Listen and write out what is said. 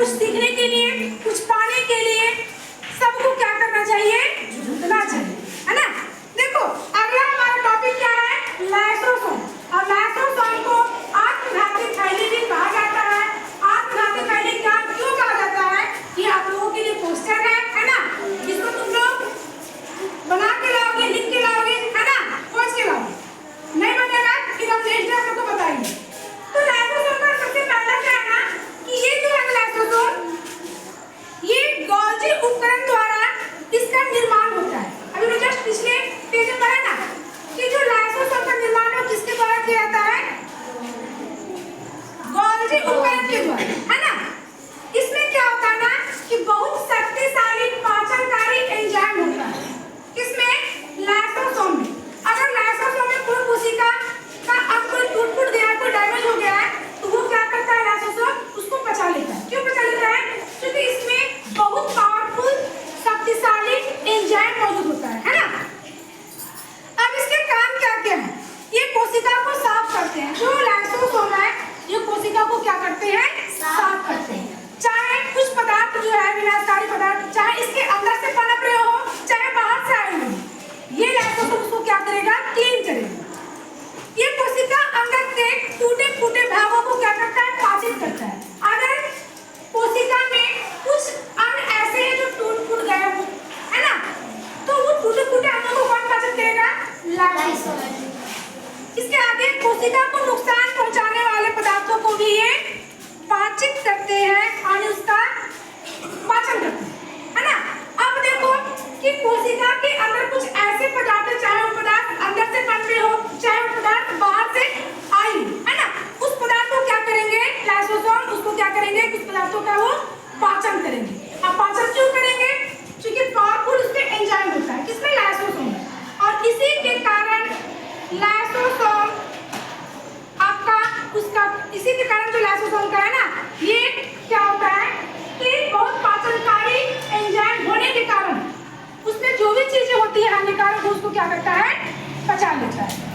कुछ सीखने के लिए, कुछ पाने के लिए सबको क्या करना चाहिए? जुटना चाहिए, है ना। देखो अगला हमारा टॉपिक क्या है? लाइसोसोम। और लाइसोसोम को आत्मघाती थैली भी कहा जाता है। आत्मघाती थैली क्या क्यों कहा जाता है? ये आप लोगों के लिए क्वेश्चन है ना, जिसको तुम लोग बना के लाओगे, लिख के लाओगे, है ना, खोज के लाओगे। नहीं बनेगा फिर हम नेक्स्ट डे आप लोग को बताएंगे। तो लाइसोसोम का सबसे पहला क्या है ना कि ये जो है लाइसोसोम, ये गोल्जी उपकरण द्वारा इसका निर्माण होता है। अभी मैं जस्ट पिछले पेज में पढ़ा ना कि जो लाइसोसोम का निर्माण है किसके द्वारा किया जाता है? गोल्जी उपकरण के द्वारा, है ना। इसमें क्या होता है ना कि बहुत शक्तिशाली पाचनकारी एंजाइम होता है। किसमें? लाइसोसोम में। अगर लाइसोसोम में कोई कोशिका का अंग कोई टूट गया, कोई डैमेज हो गया है, तो वो क्या करता है? लाइसोसोम उसको पचा लेता है। क्यों पचा लेता है? क्योंकि इसमें बहुत पावरफुल शक्तिशाली एंजाइम मौजूद होता है ना। अब इसके काम क्या क्या है? ये कोशिका को साफ करते हैं। जो लाइसोसोम है ये कोशिका को क्या करते हैं? साफ करते हैं। चाहे कुछ पदार्थ जो है विनाशकारी पदार्थ, चाहे इसके अंदर से पनप रहे हो, चाहे बाहर से आए हो, ये लाइसोसोम उसको क्या करेगा? क्लीन करेगा। ये कोशिका अंदर के टूटे फूटे भागों को क्या करता है? पाचित करता है। अगर कोशिका में कुछ अंग ऐसे हैं जो टूट फूट गए हो, है ना, तो वो टूटे फूटे अंगों को कौन पाचित करेगा? लाइसोसोम। इसके आगे कोशिका को नुकसान पहुंचाने वाले पदार्थों को भी ये पाचित करते हैं और उसका पाचन करते हैं, है ना। अब देखो कि कोशिका के अंदर कुछ ऐसे पदार्थ, चाहे वो पदार्थ अंदर से पनपे हो, चाहे वो पदार्थ बाहर से आई, है ना, उस पदार्थ को क्या करेंगे? लाइसोसोम उसको क्या करेंगे? कुछ पदार्थों का वो पाचन करेंगे। अब पाचन क्यों करेंगे? क्योंकि पावरफुल उसमें एंजाइम होता है। किसमें? लाइसोसोम में। और इसी के कारण लाइसोसोम आपका उसका इसी के कारण जो लाइसोसोम का है ना, ये क्या होता है कि बहुत पाचनकारी एंजाइम होने के कारण उसमें जो भी चीजें होती है हानिकारक, उसको क्या करता है? पचा लेता है।